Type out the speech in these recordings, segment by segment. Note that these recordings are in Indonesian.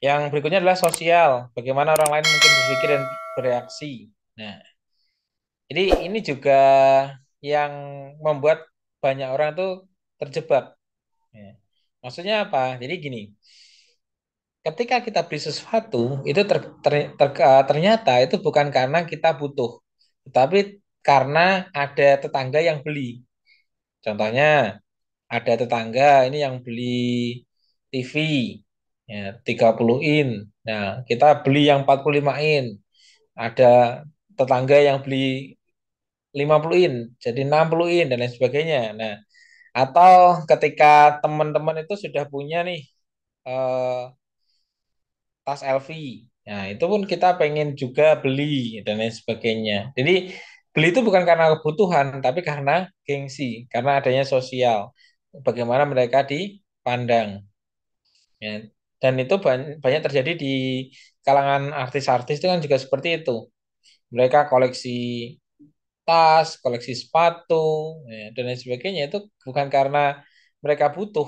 Yang berikutnya adalah sosial. Bagaimana orang lain mungkin berpikir dan bereaksi. Nah, jadi ini juga yang membuat banyak orang tuh terjebak. Ya. Maksudnya apa? Jadi gini, ketika kita beli sesuatu, itu ternyata itu bukan karena kita butuh, tetapi karena ada tetangga yang beli. Contohnya, ada tetangga ini yang beli TV ya, 30 in. Nah, kita beli yang 45 in. Ada tetangga yang beli 50 in, jadi 60 in dan lain sebagainya. Nah, atau ketika teman-teman itu sudah punya nih eh, tas LV. Nah, itu pun kita pengen juga beli dan lain sebagainya. Jadi beli itu bukan karena kebutuhan, tapi karena gengsi, karena adanya sosial. Bagaimana mereka dipandang. Ya. Dan itu banyak terjadi di kalangan artis-artis itu kan juga seperti itu. Mereka koleksi tas, koleksi sepatu, ya, dan lain sebagainya itu bukan karena mereka butuh.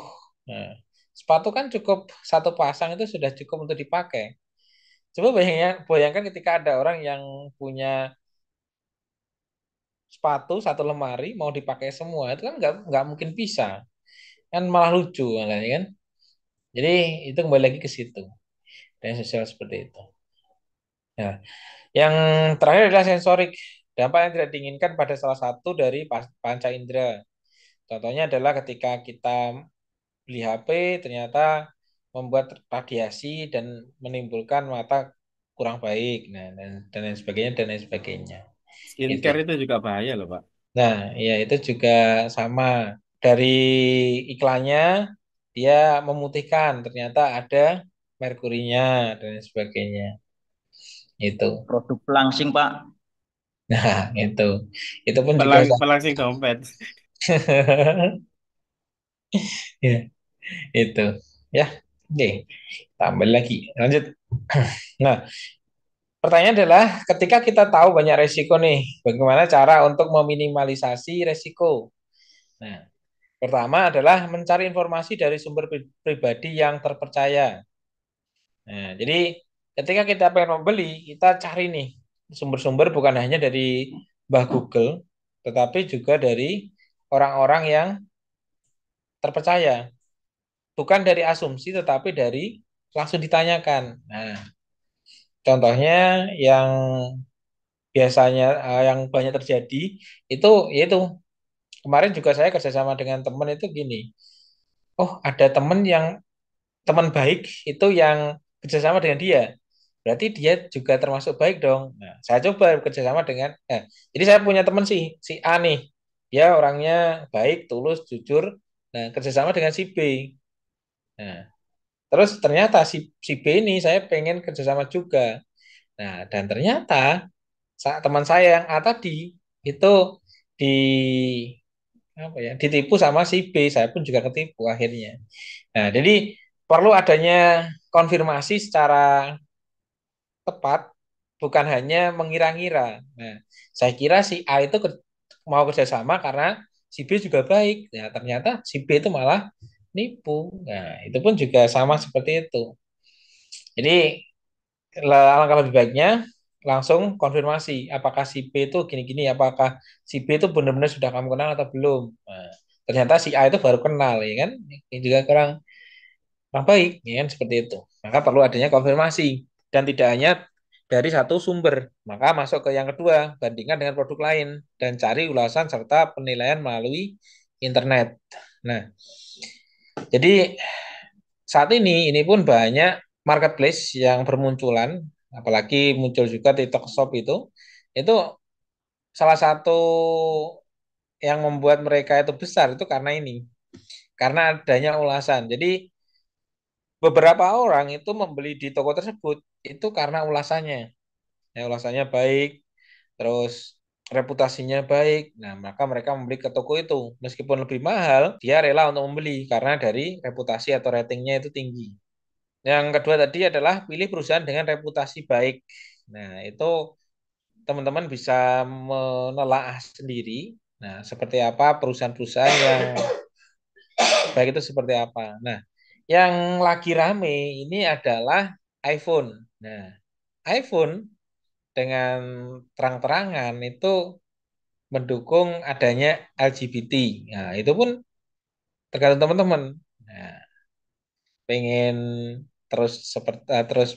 Nah, sepatu kan cukup satu pasang itu sudah cukup untuk dipakai. Coba bayangkan ketika ada orang yang punya sepatu satu lemari mau dipakai semua, itu kan nggak mungkin bisa, kan malah lucu kan. Jadi itu kembali lagi ke situ dan sosial seperti itu. Nah, yang terakhir adalah sensorik, dampak yang tidak diinginkan pada salah satu dari panca indera. Contohnya adalah ketika kita beli HP ternyata membuat radiasi dan menimbulkan mata kurang baik, nah dan lain sebagainya dan lain sebagainya. Itu. Skincare itu juga bahaya loh, Pak. Nah, ya itu juga sama. Dari iklannya dia memutihkan, ternyata ada merkurinya dan lain sebagainya. Itu. Produk pelangsing, Pak. Nah, itu. Itu pun juga sama. Pelangsing dompet. Ya, itu. Ya, oke. Tambah lagi. Lanjut. Nah, pertanyaan adalah ketika kita tahu banyak resiko nih, bagaimana cara untuk meminimalisasi resiko? Nah, pertama adalah mencari informasi dari sumber pribadi yang terpercaya. Nah, jadi ketika kita pengen membeli, kita cari nih sumber-sumber bukan hanya dari Mbah Google, tetapi juga dari orang-orang yang terpercaya. Bukan dari asumsi, tetapi dari langsung ditanyakan. Nah, contohnya yang biasanya yang banyak terjadi itu yaitu kemarin juga saya kerjasama dengan teman itu gini. Oh, ada teman baik itu yang kerjasama dengan dia. Berarti dia juga termasuk baik dong. Nah, saya coba kerjasama dengan, jadi saya punya teman si A nih. Dia orangnya baik, tulus, jujur. Nah, kerjasama dengan si B. Nah, terus ternyata si B ini saya pengen kerjasama juga. Nah, dan ternyata teman saya yang A tadi itu di apa ya ditipu sama si B. Saya pun juga ketipu akhirnya. Nah, jadi perlu adanya konfirmasi secara tepat, bukan hanya mengira-ngira. Nah, saya kira si A itu mau kerjasama karena si B juga baik. Nah, ternyata si B itu malah nipu. Nah, itu pun juga sama seperti itu. Jadi, alangkah lebih baiknya langsung konfirmasi apakah si B itu gini-gini, apakah si B itu benar-benar sudah kamu kenal atau belum. Nah, ternyata si A itu baru kenal, ya kan? Ini juga kurang kurang baik, ya kan? Seperti itu. Maka perlu adanya konfirmasi dan tidak hanya dari satu sumber. Maka masuk ke yang kedua, bandingkan dengan produk lain dan cari ulasan serta penilaian melalui internet. Nah, jadi saat ini pun banyak marketplace yang bermunculan, apalagi muncul juga TikTok Shop itu salah satu yang membuat mereka itu besar itu karena ini, karena adanya ulasan. Jadi beberapa orang itu membeli di toko tersebut itu karena ulasannya. Ya, ulasannya baik, terus reputasinya baik. Nah, maka mereka membeli ke toko itu. Meskipun lebih mahal, dia rela untuk membeli karena dari reputasi atau ratingnya itu tinggi. Yang kedua tadi adalah pilih perusahaan dengan reputasi baik. Nah, itu teman-teman bisa menelaah sendiri. Nah, seperti apa perusahaan-perusahaan yang baik itu seperti apa. Nah, yang lagi rame ini adalah iPhone. Nah, iPhone dengan terang-terangan itu mendukung adanya LGBT. Nah, itu pun tergantung teman-teman. Nah, pengen terus seperti terus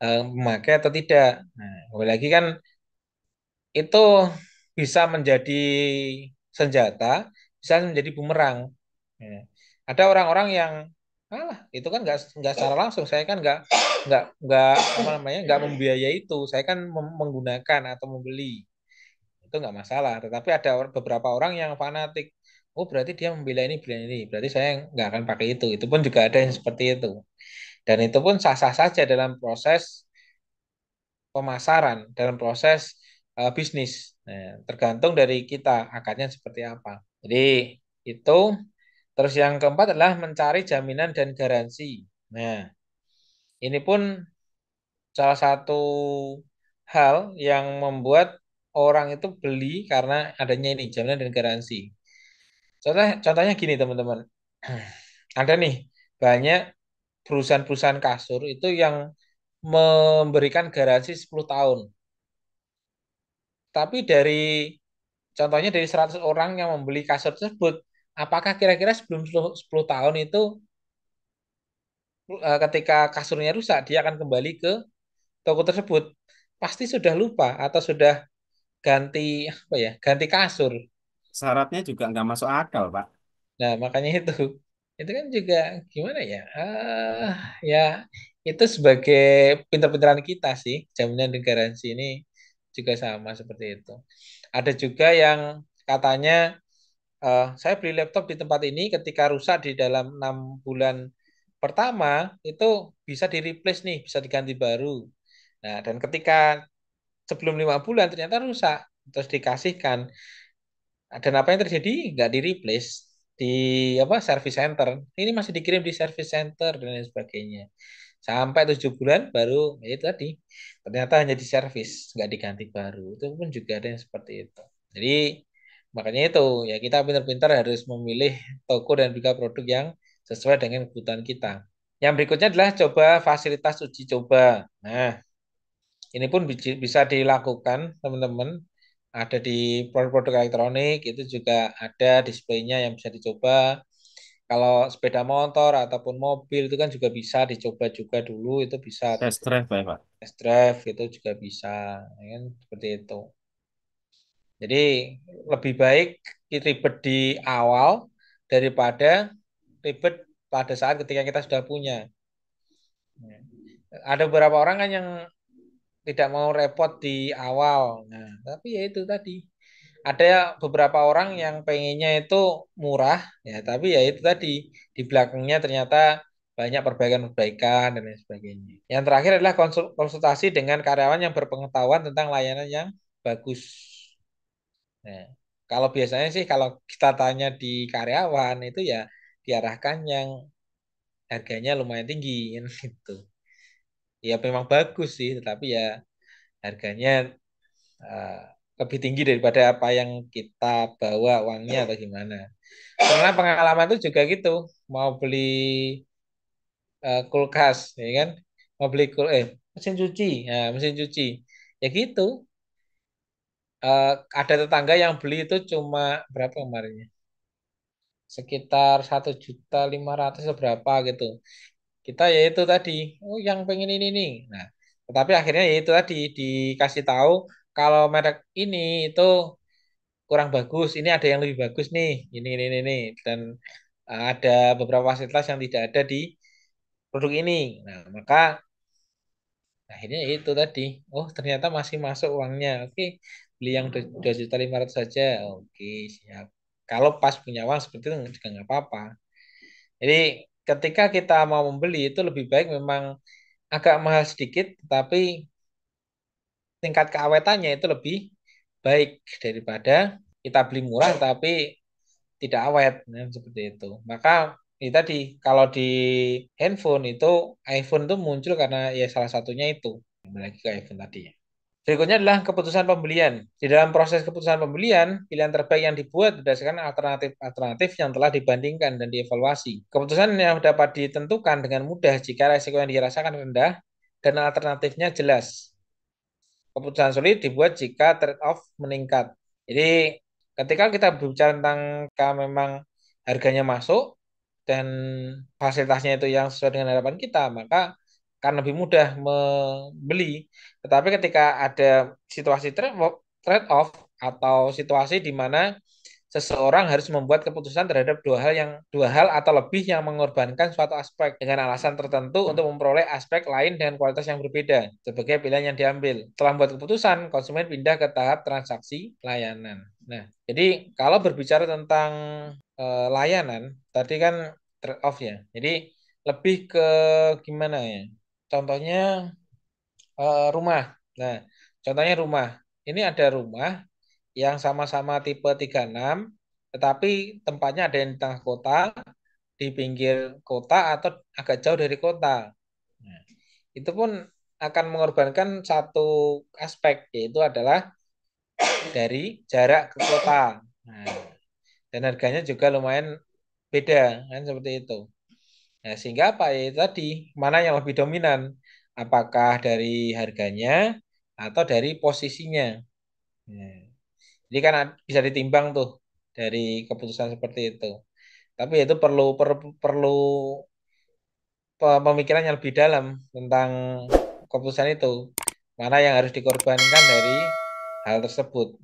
memakai atau tidak. Nah, kembali lagi kan itu bisa menjadi senjata, bisa menjadi bumerang. Ya. Ada orang-orang yang itu kan nggak secara langsung saya kan nggak apa namanya nggak membiayai itu, saya kan menggunakan atau membeli itu nggak masalah. Tetapi ada beberapa orang yang fanatik. Oh berarti dia membela ini, bela ini. Berarti saya nggak akan pakai itu. Itu pun juga ada yang seperti itu. Dan itu pun sah-sah saja dalam proses pemasaran, dalam proses bisnis. Nah, tergantung dari kita akadnya seperti apa. Jadi itu. Terus yang keempat adalah mencari jaminan dan garansi. Nah, ini pun salah satu hal yang membuat orang itu beli karena adanya ini jaminan dan garansi. Contohnya gini teman-teman. Ada nih banyak perusahaan-perusahaan kasur itu yang memberikan garansi 10 tahun. Tapi contohnya dari 100 orang yang membeli kasur tersebut, apakah kira-kira sebelum 10 tahun itu ketika kasurnya rusak, dia akan kembali ke toko tersebut? Pasti sudah lupa atau sudah ganti apa ya, ganti kasur. Syaratnya juga nggak masuk akal, Pak. Nah, makanya itu kan juga gimana ya? Ya itu sebagai pinter-pinteran kita sih, jaminan dan garansi ini juga sama seperti itu. Ada juga yang katanya saya beli laptop di tempat ini ketika rusak di dalam 6 bulan pertama itu bisa di replace nih, bisa diganti baru. Nah, dan ketika sebelum 5 bulan ternyata rusak, terus dikasihkan. Dan apa yang terjadi? Nggak di replace di apa service center. Ini masih dikirim di service center dan lain sebagainya. Sampai 7 bulan baru ya itu tadi. Ternyata hanya di service, nggak diganti baru. Itu pun juga ada yang seperti itu. Jadi makanya itu ya kita pintar-pintar harus memilih toko dan juga produk yang sesuai dengan kebutuhan kita. Yang berikutnya adalah coba fasilitas uji coba. Nah, ini pun bisa dilakukan, teman-teman. Ada di produk-produk elektronik, itu juga ada displaynya yang bisa dicoba. Kalau sepeda motor ataupun mobil itu kan juga bisa dicoba juga dulu, itu bisa Test drive, Pak. test drive, itu juga bisa, ya kan? Seperti itu. Jadi lebih baik ribet di awal daripada ribet pada saat ketika kita sudah punya. Ada beberapa orang kan yang tidak mau repot di awal. Nah, tapi ya itu tadi. Ada beberapa orang yang pengennya itu murah, ya, tapi ya itu tadi di belakangnya ternyata banyak perbaikan-perbaikan dan lain sebagainya. Yang terakhir adalah konsultasi dengan karyawan yang berpengetahuan tentang layanan yang bagus. Nah, kalau biasanya sih kalau kita tanya di karyawan itu ya diarahkan yang harganya lumayan tinggi kan gitu. Ya memang bagus sih, tetapi ya harganya eh, lebih tinggi daripada apa yang kita bawa uangnya atau gimana. Karena pengalaman itu juga gitu, mau beli kulkas, ya kan, mau beli mesin cuci, nah, mesin cuci, ya gitu. Eh, ada tetangga yang beli itu cuma berapa kemarinnya? Sekitar 1.500.000 atau berapa gitu. Kita ya itu tadi, oh yang pengen ini nih. Nah, tetapi akhirnya ya itu tadi dikasih tahu kalau merek ini itu kurang bagus. Ini ada yang lebih bagus nih. Ini. Dan ada beberapa fasilitas yang tidak ada di produk ini. Nah, maka akhirnya ya itu tadi. Oh, ternyata masih masuk uangnya. Oke, beli yang 2.500.000 saja. Oke, siap. Kalau pas punya uang seperti itu juga nggak apa-apa. Jadi ketika kita mau membeli itu lebih baik memang agak mahal sedikit, tapi tingkat keawetannya itu lebih baik daripada kita beli murah tapi tidak awet, nah, seperti itu. Maka ini tadi kalau di handphone itu iPhone itu muncul karena ya salah satunya itu. Kembali lagi ke iPhone tadi. Berikutnya adalah keputusan pembelian. Di dalam proses keputusan pembelian, pilihan terbaik yang dibuat berdasarkan alternatif-alternatif yang telah dibandingkan dan dievaluasi. Keputusan yang dapat ditentukan dengan mudah jika resiko yang dirasakan rendah dan alternatifnya jelas. Keputusan sulit dibuat jika trade-off meningkat. Jadi ketika kita berbicara tentang jika memang harganya masuk dan fasilitasnya itu yang sesuai dengan harapan kita, maka akan lebih mudah membeli. Tetapi ketika ada situasi trade-off atau situasi di mana seseorang harus membuat keputusan terhadap dua hal atau lebih yang mengorbankan suatu aspek dengan alasan tertentu untuk memperoleh aspek lain dengan kualitas yang berbeda sebagai pilihan yang diambil. Setelah membuat keputusan, konsumen pindah ke tahap transaksi layanan. Nah, jadi kalau berbicara tentang layanan, tadi kan trade off ya. Jadi lebih ke gimana ya? Contohnya rumah. Nah, contohnya rumah. Ini ada rumah yang sama-sama tipe 36, tetapi tempatnya ada yang di tengah kota, di pinggir kota, atau agak jauh dari kota. Nah, itu pun akan mengorbankan satu aspek, yaitu adalah dari jarak ke kota. Nah, dan harganya juga lumayan beda, kan seperti itu. Nah, sehingga apa ya tadi, mana yang lebih dominan? Apakah dari harganya atau dari posisinya? Nah, jadi kan bisa ditimbang tuh dari keputusan seperti itu. Tapi itu perlu pemikiran yang lebih dalam tentang keputusan itu. Mana yang harus dikorbankan dari hal tersebut.